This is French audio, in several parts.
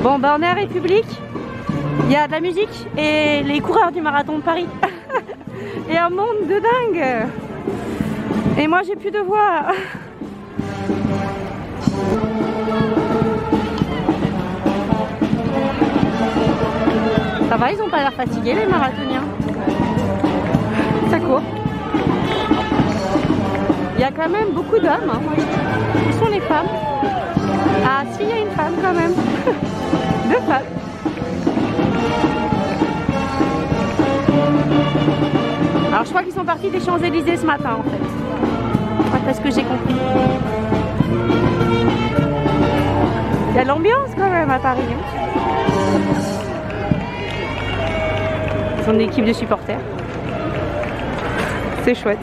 Bon bah on est à République, il y a de la musique et les coureurs du marathon de Paris. Et un monde de dingue. Et moi j'ai plus de voix. Ça va, ils ont pas l'air fatigués les marathoniens. Ça court. Il y a quand même beaucoup d'hommes, hein. Où sont les femmes? Ah si, il y a une femme quand même. Deux femmes. Alors je crois qu'ils sont partis des Champs-Élysées ce matin en fait. Après ce que j'ai compris. Il y a de l'ambiance quand même à Paris. Hein. Ils ont une équipe de supporters. C'est chouette.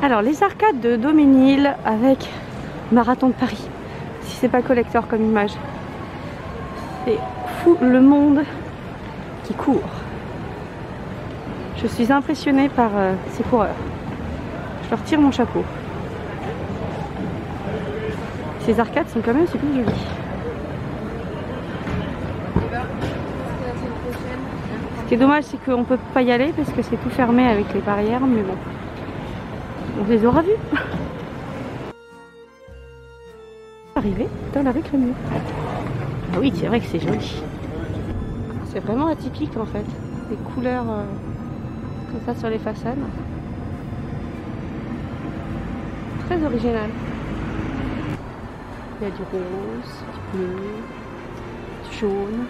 Alors les arcades de Daumesnil avec Marathon de Paris. Si c'est pas collector comme image. C'est fou le monde qui court. Je suis impressionnée par ces coureurs. Je leur tire mon chapeau. Ces arcades sont quand même super jolies. Ce qui est dommage, c'est qu'on peut pas y aller parce que c'est tout fermé avec les barrières, mais bon. On les aura vus. Arrivé dans la rue Crémieux. Ah oui, c'est vrai que c'est joli. C'est vraiment atypique en fait. Des couleurs comme ça sur les façades. Très original. Il y a du rose, du bleu, du jaune.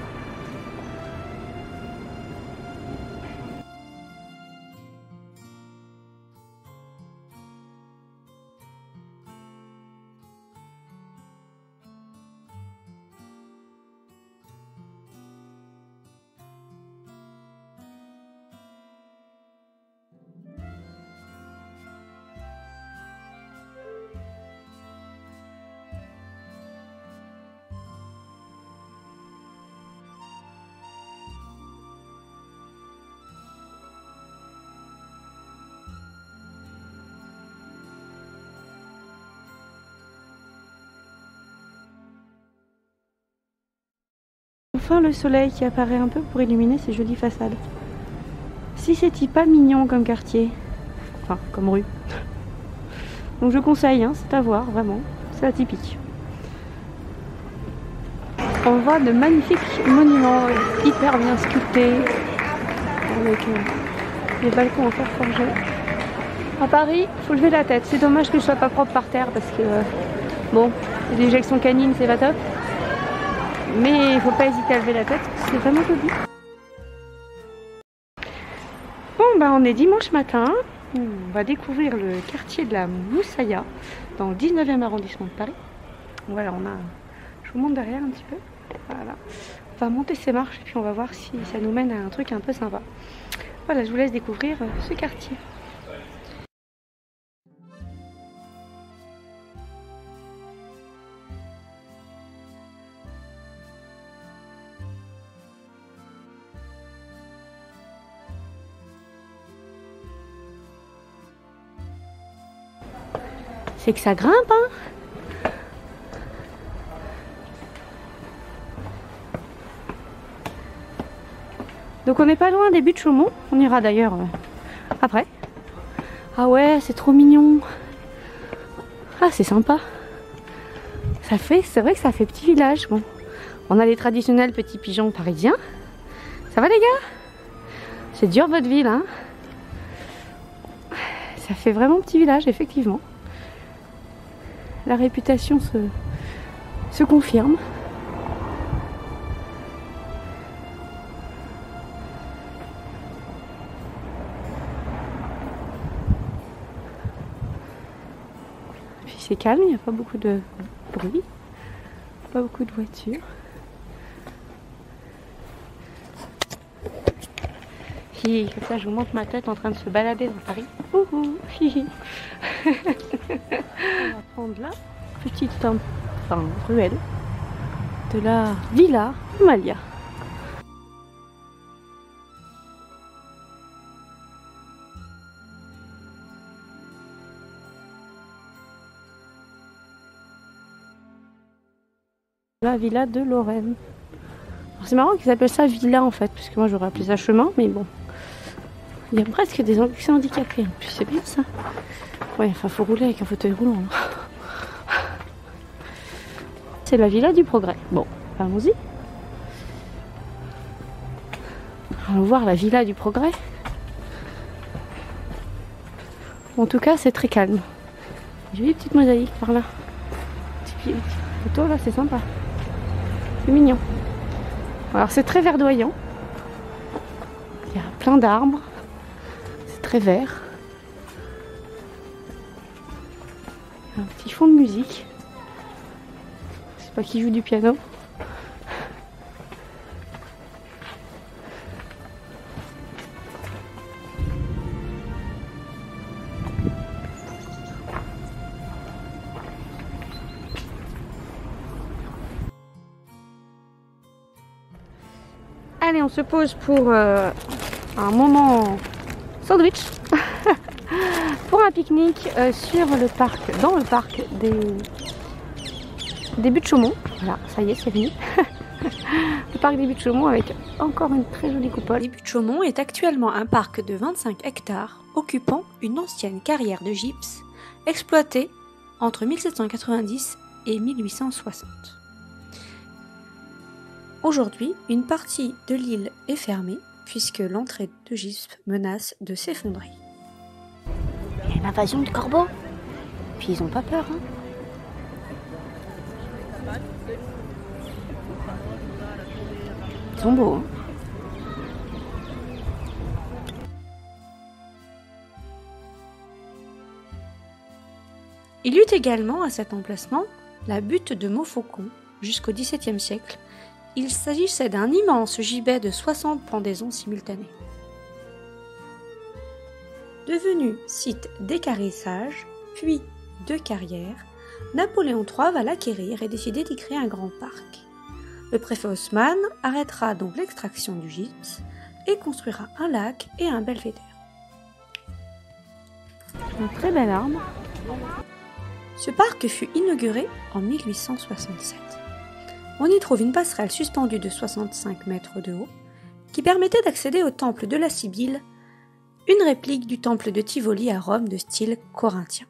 Enfin le soleil qui apparaît un peu pour illuminer ces jolies façades. Si c'est pas mignon comme quartier, enfin comme rue. Donc je conseille, hein, c'est à voir vraiment, c'est atypique. On voit de magnifiques monuments hyper bien sculptés avec des balcons en fer forgé. À Paris, faut lever la tête. C'est dommage que je sois pas propre par terre parce que bon, l'éjection canine c'est pas top. Mais il faut pas hésiter à lever la tête, c'est vraiment joli. Bon bah on est dimanche matin, on va découvrir le quartier de la Moussaïa dans le 19e arrondissement de Paris. Voilà, je vous montre derrière un petit peu. Voilà. On va monter ces marches et puis on va voir si ça nous mène à un truc un peu sympa. Voilà, je vous laisse découvrir ce quartier. C'est que ça grimpe, hein. Donc on n'est pas loin des buttes Chaumont. On ira d'ailleurs après. Ah ouais, c'est trop mignon. Ah, c'est sympa. C'est vrai que ça fait petit village. Bon, on a les traditionnels petits pigeons parisiens. Ça va les gars? C'est dur votre ville, hein. Ça fait vraiment petit village, effectivement. La réputation se confirme. Puis c'est calme, il n'y a pas beaucoup de bruit, pas beaucoup de voitures. Hi, comme ça je vous montre ma tête en train de se balader dans Paris. Ouhou, hi. On va prendre la petite ruelle de la Villa Malia. La villa de Lorraine. C'est marrant qu'ils appellent ça villa en fait, puisque moi j'aurais appelé ça chemin, mais bon. Il y a presque des accès handicapés, en plus c'est bien ça. Ouais, enfin faut rouler avec un fauteuil roulant. C'est la villa du Progrès. Bon, allons-y. Allons voir la villa du Progrès. En tout cas, c'est très calme. J'ai vu une petite mosaïque par là. Petite photo là, c'est sympa. C'est mignon. Alors c'est très verdoyant. Il y a plein d'arbres. C'est très vert. Il y a un petit fond de musique. Je sais pas qui joue du piano. Allez, on se pose pour un moment sandwich. Pour un pique-nique sur le parc, dans le parc des Buttes Chaumont. Voilà, ça y est, c'est fini. Le parc des Buttes Chaumont avec encore une très jolie coupole. Les Buttes Chaumont est actuellement un parc de 25 hectares occupant une ancienne carrière de gypse exploitée entre 1790 et 1860. Aujourd'hui, une partie de l'île est fermée puisque l'entrée de gypse menace de s'effondrer. Il y a une invasion de corbeaux. Puis ils ont pas peur, hein. Ils sont beaux, hein. Il y eut également à cet emplacement la butte de Montfaucon jusqu'au XVIIe siècle. Il s'agissait d'un immense gibet de 60 pendaisons simultanées. Devenu site d'équarrissage, puis de carrière, Napoléon III va l'acquérir et décider d'y créer un grand parc. Le préfet Haussmann arrêtera donc l'extraction du gypse et construira un lac et un belvédère. Un très bel arbre. Ce parc fut inauguré en 1867. On y trouve une passerelle suspendue de 65 mètres de haut qui permettait d'accéder au temple de la Sibylle, une réplique du temple de Tivoli à Rome de style corinthien.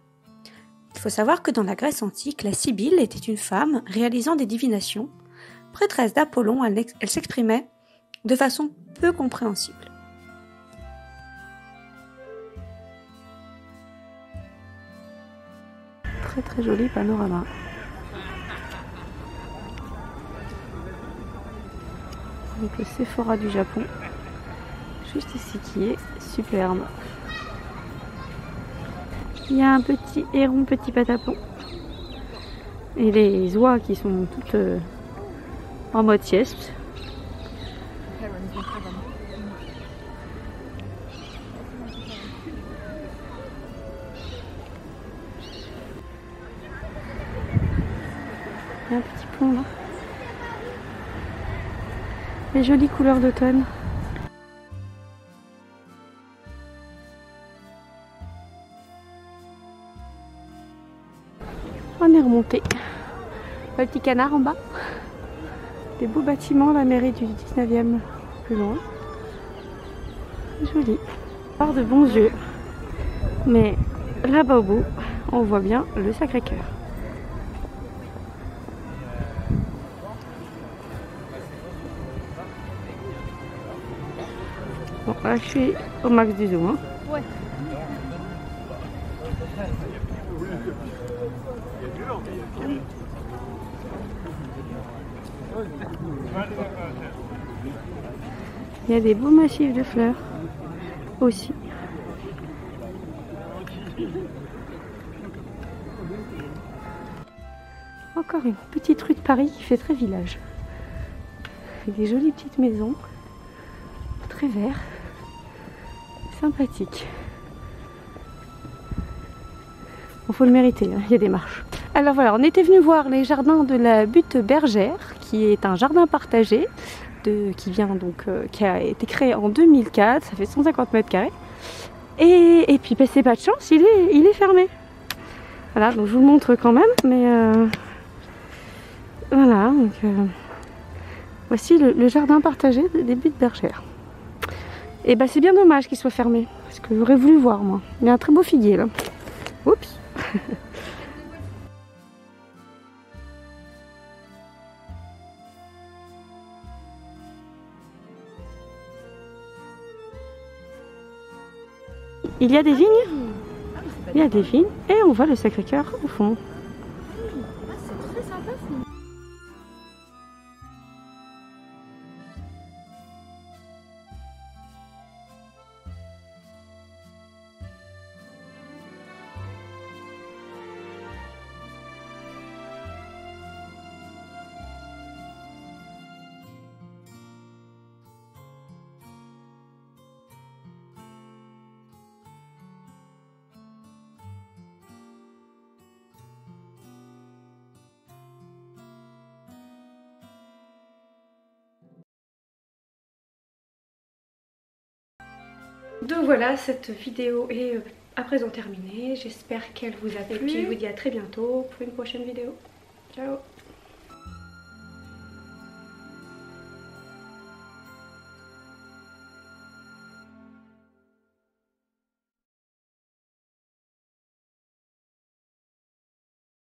Il faut savoir que dans la Grèce antique, la Sibylle était une femme réalisant des divinations. Prêtresse d'Apollon, elle s'exprimait de façon peu compréhensible. Très très joli panorama. Avec le Sephora du Japon, juste ici, qui est superbe. Il y a un petit héron, petit patapon. Et les oies qui sont toutes en mode sieste. Il y a un petit pont là. Les jolies couleurs d'automne. On est remonté. Le petit canard en bas. Des beaux bâtiments, la mairie du 19e plus loin. Joli. Par de bons yeux. Mais là-bas au bout, on voit bien le Sacré-Cœur. Bon, là je suis au max du zoom. Hein. Ouais. Il y a des beaux massifs de fleurs aussi. Encore une petite rue de Paris qui fait très village. Avec des jolies petites maisons, très vert, sympathique. Bon, faut le mériter, hein, il y a des marches. Alors voilà, on était venu voir les jardins de la Butte Bergère, qui est un jardin partagé qui a été créé en 2004, ça fait 150 mètres carrés. Et puis c'est pas de chance, il est fermé. Voilà, donc je vous le montre quand même, mais voilà, voilà, donc voici le jardin partagé des Buttes Bergères. Et bah c'est bien dommage qu'il soit fermé, parce que j'aurais voulu voir moi. Il y a un très beau figuier là. Oups. Il y a des vignes. Il y a des vignes et on voit le Sacré-Cœur au fond. C'est très sympa. Donc voilà, cette vidéo est à présent terminée. J'espère qu'elle vous a plu. Je vous dis à très bientôt pour une prochaine vidéo. Ciao!